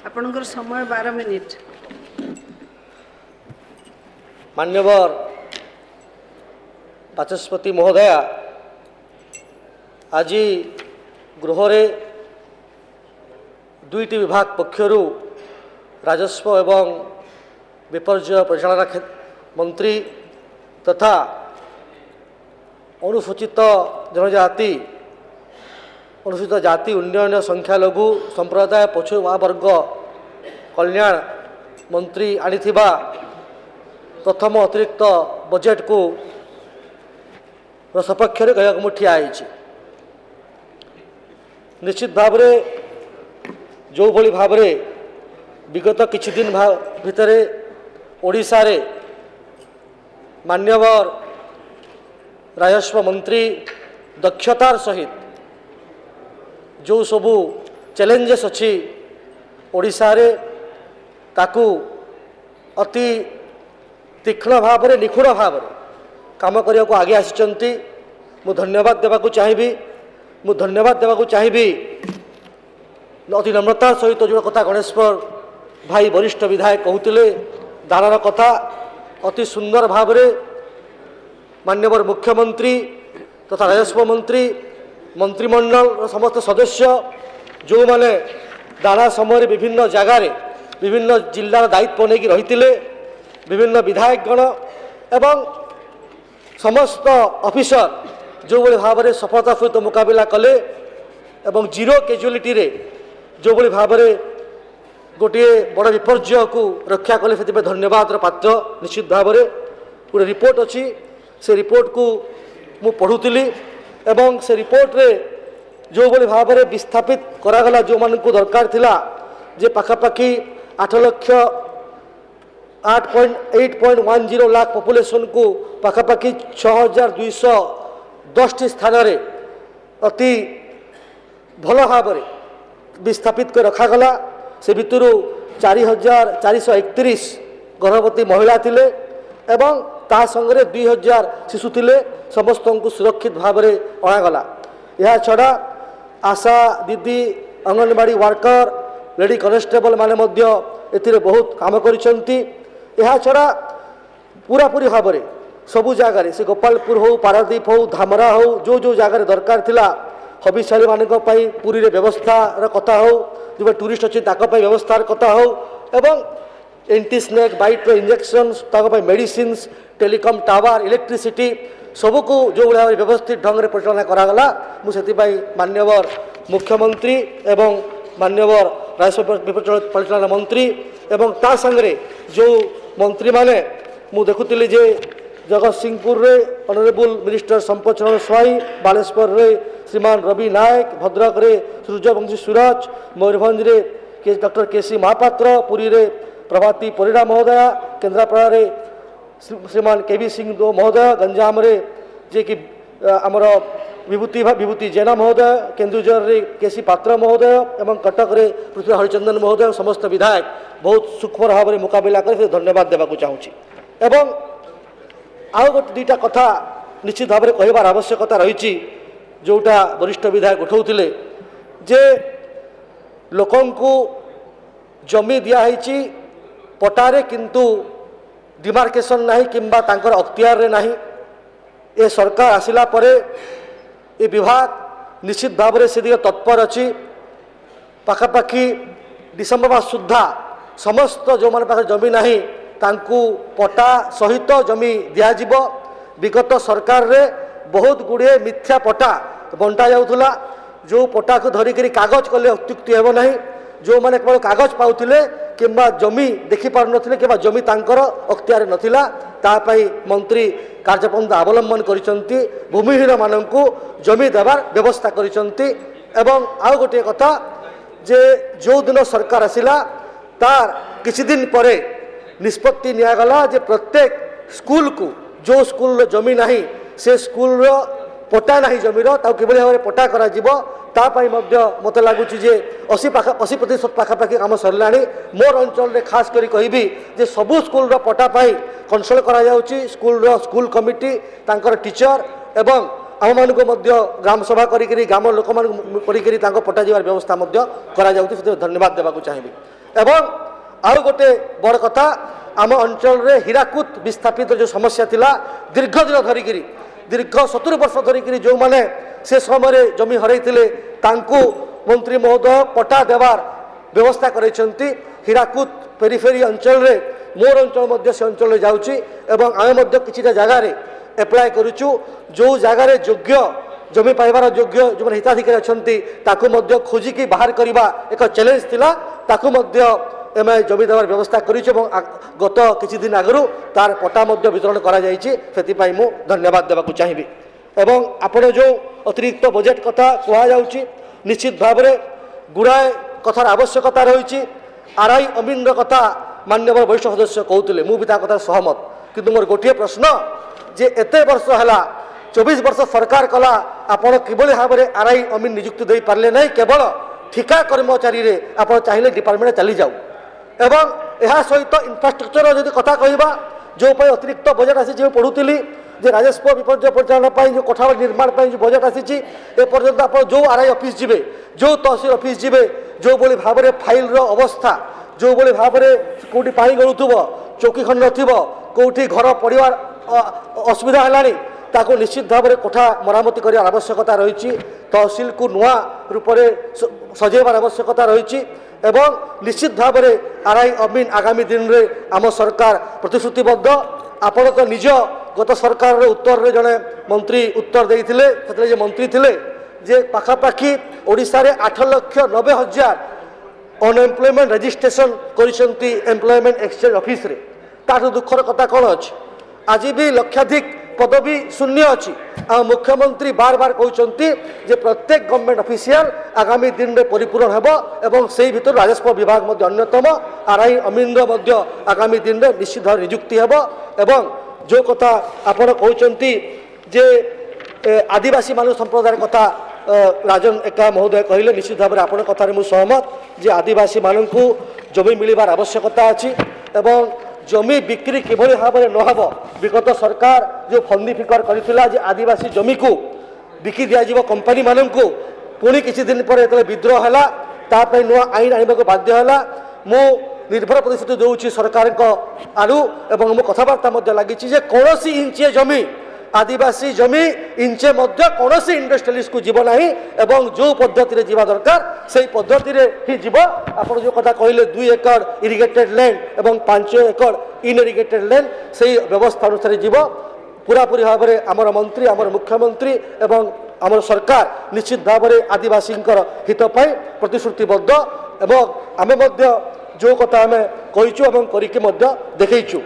आपणकर समय 12 मिनिट। मान्यवर बाचस्पति महोदया, आज गृह दुईटी विभाग पक्षरु राजस्व एवं विपर्यय परिचालना मंत्री तथा अनुसूचित जनजाति अनुसूचित जाति उन्नयन संख्यालघु संप्रदाय पछुआ वर्ग कल्याण मंत्री आनिथिबा प्रथम अतिरिक्त बजेट को सपक्ष कहूँ मुझे ठिया निश्चित भाव जो भली भाव विगत किछि दिन भितर ओडिशा रे मान्यवर राजस्व मंत्री दक्षतार सहित जो सबू चैलेंजेस अच्छी ओडिशा रे ताकू अति तीक्ष्ण भाव निखुण भाव काम करने को आगे आसी मु धन्यवाद देवाक चाहिए अति नम्रता सहित जो कथा गणेशपुर भाई वरिष्ठ विधायक कहते दानर कथा अति सुंदर भाव मान्यवर मुख्यमंत्री तथा राजस्व मंत्री मंत्रिमंडल समस्त सदस्य जो माने दाना समय विभिन्न जगार विभिन्न जिलार दायित्व नहीं रही विभिन्न विधायकगण एवं समस्त ऑफिसर जो भाई भाव में सफलता सहित मुकाबला कले एवं जीरो कैजुअलिटी रे जो भाई भाव में गोटे बड़ विपर्यय को रक्षा कले से धन्यवाद पात्र निश्चित भाव में गोटे रिपोर्ट अच्छी से रिपोर्ट को मु पढ़ुली एवं से रिपोर्ट रे जो भाई भाव में विस्थापित करागला जो मान को दरकार थिला जे पाखापाखि 8.10 लाख पॉपुलेशन को पाखापाखि 6210 स्थान रे अति भल भाव विस्थापित कर रखागला से भितर 4431 गर्भवती महिला थिले एवं ता संगे 2000 शिशु थिले समस्त को सुरक्षित भाव में अणागला। यह छड़ा आशा दीदी अंगनवाड़ी वर्कर लेडी कनेस्टेबल माने मध्य एथिरे बहुत काम करिसंती। यह छड़ा पूरा पूरी भाव में सबू जगार से गोपालपुर हो पारादीप हो धामरा हो जो जो जगार दरकार थिला हबिशाली मानक पुरी रे व्यवस्था कथा हो जो टूरिस्ट अच्छी व्यवस्थार कथा हो एवं anti snake bite injection medicine telecom tower electricity सबको जो भाव व्यवस्थित ढंग से परिचालना करागला मुझे मान्यवर मुख्यमंत्री एवं मान्यवर राजस्व परिचालना मंत्री एवं ता संगे जो मंत्री माने मु देखुली जे जगत सिंहपुर रे ऑनरेबल मिनिस्टर संपत चरण स्वाई बालेश्वर रे श्रीमान रवि नायक भद्रक रे सूर्यवंशी सूरज मयूरभंज रे डॉक्टर केसी महापात्र पुरी रे प्रभाती परिड़ा महोदय केन्द्रापड़ा रे श्रीमान केवी सिंह दो महोदय गंजाम रे जे कि आमर विभूति जेना महोदय केन्दुझर रे केसी पात्र महोदय एवं कटक रे पृथ्वी हरिचंदन महोदय समस्त विधायक बहुत सूक्ष्म भाव में मुकाबला कर धन्यवाद देवाक चाहूँगी एवं आउ गोटे दुईटा कथा निश्चित भाव में कहबार आवश्यकता रही जोटा वरिष्ठ विधायक उठाउथिले जे लोकंकु जमी दियाही पटारे किंतु डिमार्केशन नहीं किंबा तांकर अख्तियार रे नहीं ए सरकार आसिला परे ए विभाग निश्चित भाव में से दिगे तत्पर अच्छी पाखापाखि डिसेम्बर मास सुधा समस्त जो मान पाखे जमी नहीं तांकु पटा सहित जमी दियाजिब। विगत सरकार रे बहुत गुड़े मिथ्या पटा बंटा जाउथुला जो पटा को धरिक कागज कले अत्युक्ति हेब नहीं जो माने केवल कागज पाउथिले किंबा जमी देखि पार नथिले किंबा जमी तांकर अख्तियार नथिला तापाई मंत्री कार्यपंथा अवलंबन करिसंती भूमिहीन माननकु जमी देवार व्यवस्था करिसंती। एवं आउ गोटे कथा जे जो दिन सरकार आसिला तार किछि दिन परे निष्पत्ति नियागला जे प्रत्येक स्कूल को जो स्कूल जमी नहीं से स्कूल पटा नहीं जमीर कि भाव में पटा करा मत लगुच 80% पाखापाखि काम सरला मोर अंचल रे खास करी कहबी जे सबू स्कूल पटा पाई कंसल्ट करा जाउची स्कूल कमिटी तांकर टीचर एवं आम मानक ग्राम सभा करी ग्राम लोक मान पटा जीवार व्यवस्था करा जाउची धन्यवाद देवाक चाहिए। एवं आउ गोटे बड़ कथा आम अंचल रे हीराकुद विस्थापित जो समस्या थिला दीर्घ दिन धरिक दीर्घ 70 वर्ष धरिक जो माने से समय जमी हरैथिले तांकु मंत्री महोदय पट्टा देवार व्यवस्था करैछंती। हीराकुद पेरिफेरी अंचल रे मोर अंचल मध्य से अंचल रे जाउची एवं आमे मध्य किछिटा जगह रे एप्लाय करूछु जो जगह रे योग्य जमी पाइबार योग्य जो हिताधिकारी अछंती ताकु मध्य खोजिकी बाहर करबा एक चैलेंज थिला ताकु मध्य एम जमी देवार व्यवस्था करूछु एवं गत किछि दिन आगरु तार पट्टा मध्य वितरण करा जायछि सेति पई मु धन्यवाद देबाकू चाहिबी। एवं आपण जो अतिरिक्त बजेट कथा कुआ जाउछि निश्चित भाव में गुड़ाए कथार आवश्यकता रही। आरआई अमीन कथा माननीय वरिष्ठ सदस्य कहते मुझे कथा सहमत किंतु मोर गोटे प्रश्न जे एते वर्ष है 24 वर्ष सरकार कला आपण किभली भाव में आरआई अमीन नियुक्ति दे पारे नहीं केवल ठिका कर्मचारी रे आपण चाहिए डिपार्टमेंट चली जाऊ एवं यह सहित इंफ्रास्ट्रक्चर जब कथा कहवा जो अतिरिक्त बजेट आसी जो पढ़ुली जे राजस्व विपर्य परिचालना जो कोठा निर्माण जो बजेट आसी एपर्यंत आप जो आरआई ऑफिस जीवे जो तहसील ऑफिस जीवे जो भाई भाव में फाइल अवस्था जो भाव में कौटी पानी गलुव चौकी खंड नौटी घर पड़वार असुविधा है ताको निश्चित भाव में कोठा मरामती कर आवश्यकता रही। तहसील को नुआ रूप से सजेबार आवश्यकता रही एवं निश्चित भाव में आरआई अमीन आगामी दिन में आम सरकार प्रतिश्रुतिबद्ध। आपण तो निज गत सरकार उत्तर रे जड़े मंत्री उत्तर देते मंत्री थे जे पाखापाखि ओडिशा रे 8,90,000 अनएम्प्लॉयमेंट रजिस्ट्रेशन करिसेंती एम्प्लॉयमेंट एक्सचेंज ऑफिस रे ताठू दुखर कथा कौन अच्छी आज भी लक्षाधिक पदवी शून्य अच्छी आ मुख्यमंत्री बार बार कहते जे प्रत्येक गवर्नमेंट ऑफिशियल आगामी दिन में परिपूर्ण हेबो एवं से भीतर राजस्व विभाग मध्य अन्यतम आरआई अमीन मध्य आगामी दिन में निश्चित भाव नियुक्ति हेबो एवं जो कथा आपण कहते जे आदिवासी मानव संप्रदाय कथा राजन एका महोदय कहले निश्चित भाव में आपण कथार मु सहमत जे आदिवासी मानक जमी मिलबार आवश्यकता अच्छी एवं जमी बिक्री किभली भाव में नहब विगत सरकार जो फंदी फिकर करथिला जे आदिवासी जमी को बिकी दिया जीव कंपनी मानक पुणी किछि दिन पर एतले विद्रोह हैला तापై नुआ आईन आनिबाको बाध्य हैला। मु निर्भर प्रतिश्रुति दउछि सरकार को आरु एवं मु कथबार्ता मध्य लागिछि जे कोनोसी इंचे जमी आदिवासी जमी इंचे मध्य कोनोसी इंडस्ट्रियलिस्ट को जीव नाही एवं जो पद्धति रे जीवा दरकार सेही पद्धति रे ही जीव। आपण जो कथा कहले 2 एकड़ इरिगेटेड लैंड एवं 5 एकड़ इन इरिगेटेड लैंड सेही व्यवस्था अनुसार जीव पूरा पूरी भाव में आमर मंत्री आमर मुख्यमंत्री एवं आमर सरकार निश्चित भाव में आदिवासी हित पाई प्रतिश्रुतिबद्ध एवं आमे मध्य जो कथा आमे कहिचु एवं करिके मध्य देखैचु।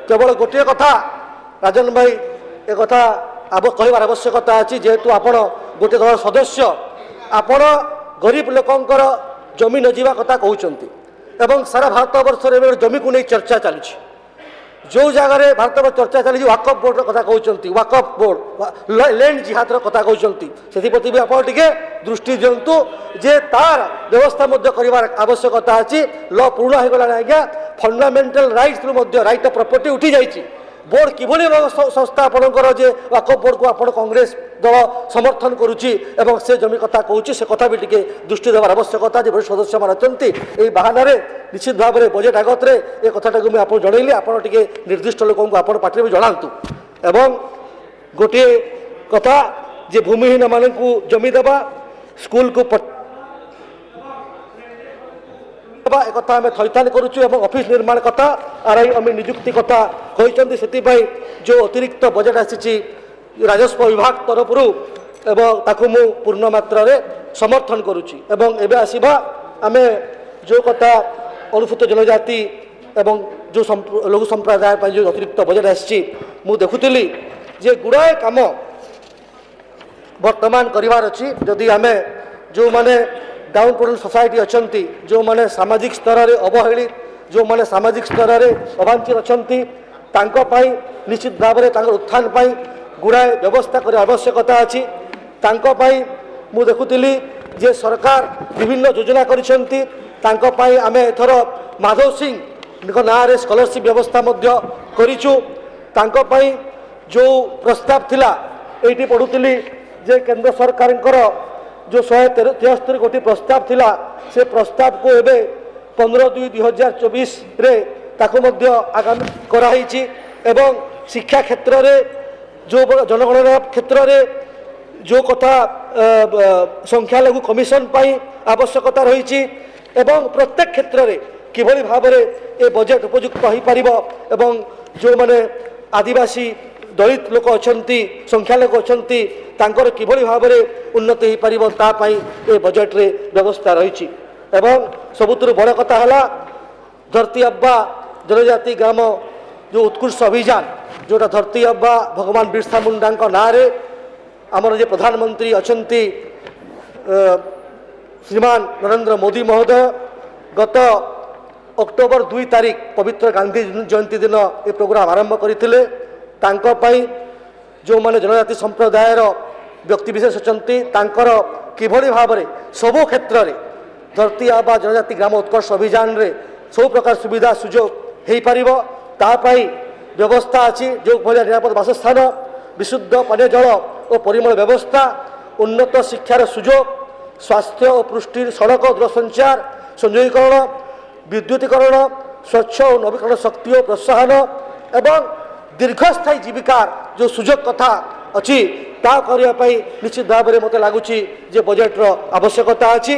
केवल गोटे कथा राजन भाई ए कथा अब कहबार आवश्यकता अच्छी जेहेतु आपण गोटे दल सदस्य आपण गरीब लोकंकर जमी न जीवा कथा कहउचंती एवं सारा भारत वर्ष रे जमी को नहीं चर्चा चली जो जगह भारत में चर्चा चली वाकफ बोर्ड कथा कहउचंती वाकफ बोर्ड लैंड जिहाद कथा कहउचंती सेति प्रति भी आपण टिके दृष्टि दियंतु जे तार व्यवस्था मध्य करिवार आवश्यकता अछि। लॉ पूर्ण हो गला आज्ञा fundamental rights Madhya right of property उठी जाइछि बोर्ड किभली संस्था आपणकर जे वाकफ बोर्ड को आपण कांग्रेस दल समर्थन करुच्ची एवं से जमी कथा कहूँ से कथा भी टिके दृष्टि देवार आवश्यकता जो सदस्य मान अच्छा यही बाहाना निश्चित भाव में बजेट आगत रे ए कथाटा को मुझे जनइली आपण टिके निर्दिष्ट लोक आपण पार्टी भी जनातु एवं गोटे कथा जे भूमिहीन मानक जमी देवा स्कूल को एक आम थैथान करुचु एवं ऑफिस निर्माण कथा आरआई अमीन नियुक्ति कथा कहते से जो अतिरिक्त बजेट आसी राजस्व विभाग तरफ एवं ताकू मु पूर्ण मात्रा रे समर्थन करुच्ची एवं एबे आसीबा आमे जो कथा अनुसूचित जनजाति एवं जो लघु संप्रदाय जो अतिरिक्त बजेट आसी मु देखुली जे गुड़ाए काम वर्तमान करिवार अछि जदि आमे जो माने डाउन टोडन सोसाइटी अच्छी जो माने सामाजिक स्तर में अवहेलित जो माने सामाजिक स्तर में अवांछित अच्छी निश्चित भाव में उत्थान पाई गुड़ाए व्यवस्था कर आवश्यकता अच्छी मु देखुली जे सरकार विभिन्न योजना करिसेंती आमे एथर माधव सिंह ना रे स्कॉलरशिप व्यवस्था करिचु जो प्रस्ताव थिला एटी पढ़ुली जे केंद्र सरकार जो 173 कोटी प्रस्ताव थिला से प्रस्ताव को एबे 15/2/2024 रे ताको मध्य आगामी कराई एवं शिक्षा क्षेत्र में जो जनगणना क्षेत्र में जो कथा संख्यालघु कमिशन पाई आवश्यकता रही एवं प्रत्येक क्षेत्र में किभली भाव में ये बजेट उपयुक्त हो पारिबो एवं जो माने आदिवासी दलित लोक अछंती संख्यालघु अछंती तांकर किभली भाव में उन्नति हो पारिबो ता पाई ये बजेट रे व्यवस्था रही एवं सबुतु बड़ कथा है धरती अब्बा जनजाति ग्राम जो उत्कृष्ट अभियान जोटा धरती अब्बा भगवान बिरसा मुंडा ना आमर जे प्रधानमंत्री अछंती श्रीमान नरेंद्र मोदी महोदय गत अक्टोबर 2 तारीख पवित्र गांधी जयंती दिन ये प्रोग्राम आरंभ करते जो माने जनजाति संप्रदायर व्यक्तिविशेष अच्छी किभली भाव में सबु क्षेत्र में धरती आबा जनजाति ग्राम उत्कर्ष अभियान रे सब प्रकार सुविधा सुजोग हो पार व्यवस्था अच्छी जो भाया निरापद बासस्थान विशुद्ध पानीय जल और परिमल व्यवस्था उन्नत शिक्षार सुजोग स्वास्थ्य और पुष्टि सड़क दूरसंचार संयोगीकरण विद्युतीकरण स्वच्छ और नवीकरण शक्ति और प्रोत्साहन एवं दीर्घस्थायी जीविकार जो सुजोग कथा अच्छी ता करने निश्चित भाव में मत लगुच बजेट्र आवश्यकता अच्छी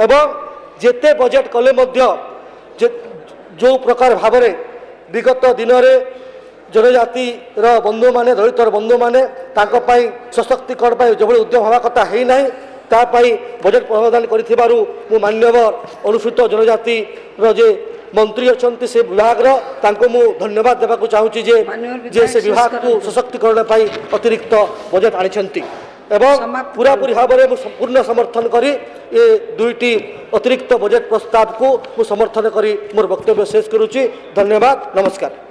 एवं जेते बजेट कले जो प्रकार भाव में विगत दिन में जनजाति बंधु माने दलित बंधु माने सशक्तिकरण जो उद्यम हवा कथा है ना तापाई बजेट प्रावधान कर मान्यवर अनुसूचित जनजाति जे मंत्री अच्छा से विभाग मु धन्यवाद देवाक चाहूँगी जे से विभाग को सशक्तिकरण अतिरिक्त बजेट आनी एवं पूरापूरी भाव में पूर्ण समर्थन करी ये दुईटी अतिरिक्त बजेट प्रस्ताव को समर्थन करी मोर वक्तव्य शेष करुच्ची। धन्यवाद, नमस्कार।